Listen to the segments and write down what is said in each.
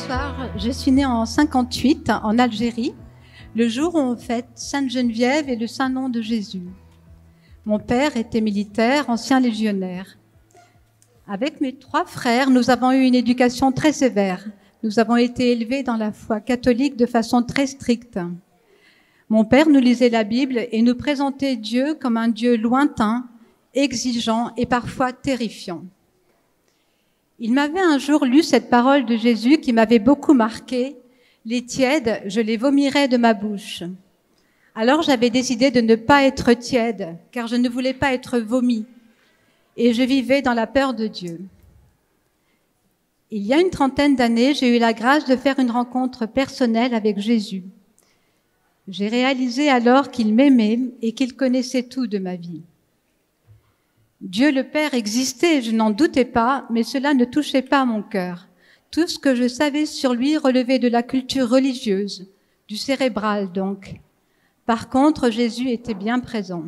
Bonsoir, je suis née en 58 en Algérie, le jour où on fête Sainte Geneviève et le Saint Nom de Jésus. Mon père était militaire, ancien légionnaire. Avec mes 3 frères, nous avons eu une éducation très sévère. Nous avons été élevés dans la foi catholique de façon très stricte. Mon père nous lisait la Bible et nous présentait Dieu comme un Dieu lointain, exigeant et parfois terrifiant. Il m'avait un jour lu cette parole de Jésus qui m'avait beaucoup marquée. « Les tièdes, je les vomirai de ma bouche ». Alors j'avais décidé de ne pas être tiède, car je ne voulais pas être vomie. Et je vivais dans la peur de Dieu. Il y a une 30aine d'années, j'ai eu la grâce de faire une rencontre personnelle avec Jésus. J'ai réalisé alors qu'il m'aimait et qu'il connaissait tout de ma vie. Dieu le Père existait, je n'en doutais pas, mais cela ne touchait pas mon cœur. Tout ce que je savais sur lui relevait de la culture religieuse, du cérébral donc. Par contre, Jésus était bien présent.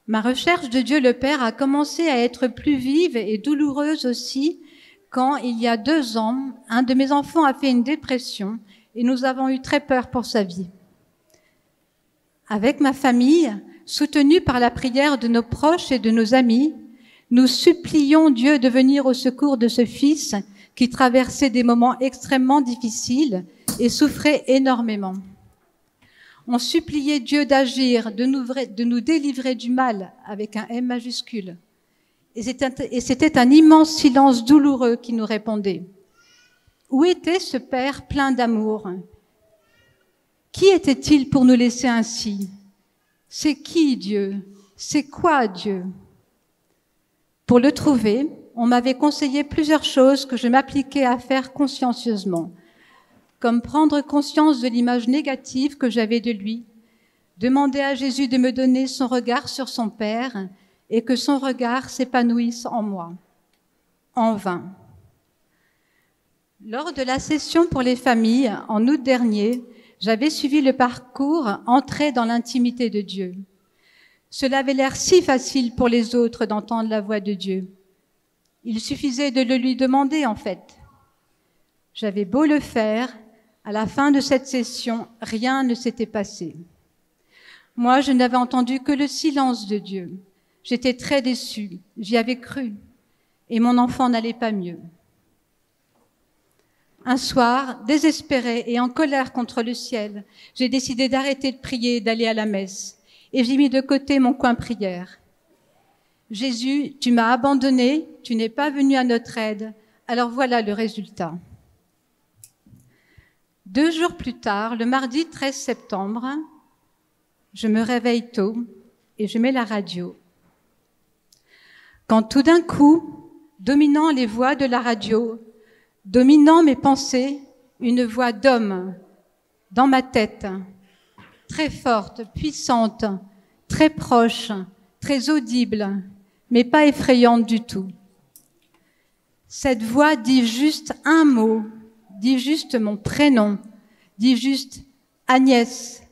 Ma recherche de Dieu le Père a commencé à être plus vive et douloureuse aussi quand, il y a 2 ans, un de mes enfants a fait une dépression et nous avons eu très peur pour sa vie. Avec ma famille, soutenus par la prière de nos proches et de nos amis, nous supplions Dieu de venir au secours de ce fils qui traversait des moments extrêmement difficiles et souffrait énormément. On suppliait Dieu d'agir, de nous délivrer du mal avec un M majuscule. Et c'était un immense silence douloureux qui nous répondait. Où était ce Père plein d'amour? Qui était-il pour nous laisser ainsi? C'est qui Dieu? C'est quoi Dieu? Pour le trouver, on m'avait conseillé plusieurs choses que je m'appliquais à faire consciencieusement, comme prendre conscience de l'image négative que j'avais de lui, demander à Jésus de me donner son regard sur son Père et que son regard s'épanouisse en moi. En vain. Lors de la session pour les familles, en août dernier, j'avais suivi le parcours « Entrer dans l'intimité de Dieu ». Cela avait l'air si facile pour les autres d'entendre la voix de Dieu. Il suffisait de le lui demander, en fait. J'avais beau le faire, à la fin de cette session, rien ne s'était passé. Moi, je n'avais entendu que le silence de Dieu. J'étais très déçue, j'y avais cru, et mon enfant n'allait pas mieux. Un soir, désespérée et en colère contre le ciel, j'ai décidé d'arrêter de prier et d'aller à la messe. Et j'ai mis de côté mon coin prière. Jésus, tu m'as abandonné, tu n'es pas venu à notre aide, alors voilà le résultat. 2 jours plus tard, le mardi 13 septembre, je me réveille tôt et je mets la radio. Quand tout d'un coup, dominant les voix de la radio, dominant mes pensées, une voix d'homme dans ma tête, très forte, puissante, très proche, très audible, mais pas effrayante du tout. Cette voix dit juste un mot, dit juste mon prénom, dit juste Agnès.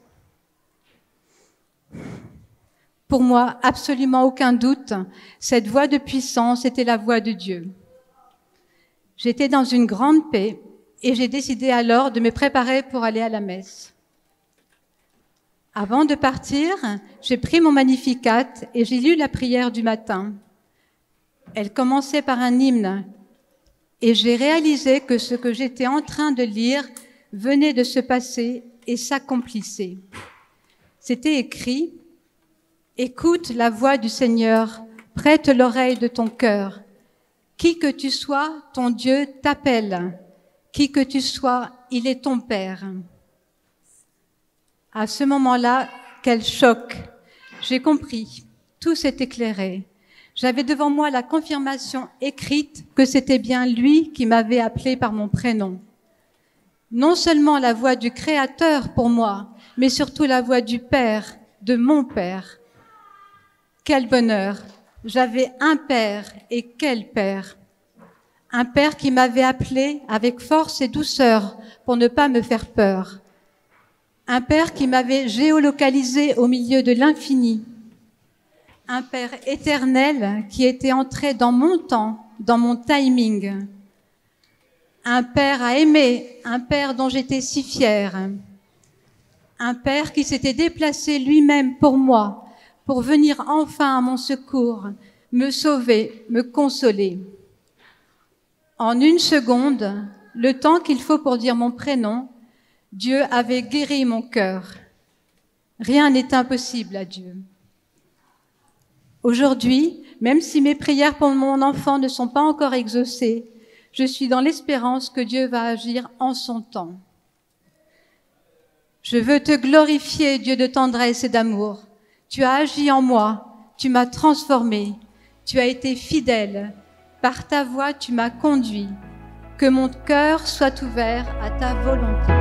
Pour moi, absolument aucun doute, cette voix de puissance était la voix de Dieu. J'étais dans une grande paix et j'ai décidé alors de me préparer pour aller à la messe. Avant de partir, j'ai pris mon Magnificat et j'ai lu la prière du matin. Elle commençait par un hymne et j'ai réalisé que ce que j'étais en train de lire venait de se passer et s'accomplissait. C'était écrit « Écoute la voix du Seigneur, prête l'oreille de ton cœur. Qui que tu sois, ton Dieu t'appelle. Qui que tu sois, il est ton Père. » À ce moment-là, quel choc! J'ai compris, tout s'est éclairé. J'avais devant moi la confirmation écrite que c'était bien lui qui m'avait appelé par mon prénom. Non seulement la voix du Créateur pour moi, mais surtout la voix du Père, de mon Père. Quel bonheur! J'avais un Père, et quel Père! Un Père qui m'avait appelé avec force et douceur pour ne pas me faire peur. Un Père qui m'avait géolocalisé au milieu de l'infini. Un Père éternel qui était entré dans mon temps, dans mon timing. Un père à aimer, un père dont j'étais si fière. Un père qui s'était déplacé lui-même pour moi, pour venir enfin à mon secours, me sauver, me consoler. En une seconde, le temps qu'il faut pour dire mon prénom, Dieu avait guéri mon cœur. Rien n'est impossible à Dieu. Aujourd'hui, même si mes prières pour mon enfant ne sont pas encore exaucées, je suis dans l'espérance que Dieu va agir en son temps. Je veux te glorifier, Dieu de tendresse et d'amour. Tu as agi en moi, tu m'as transformé, tu as été fidèle. Par ta voix, tu m'as conduit. Que mon cœur soit ouvert à ta volonté.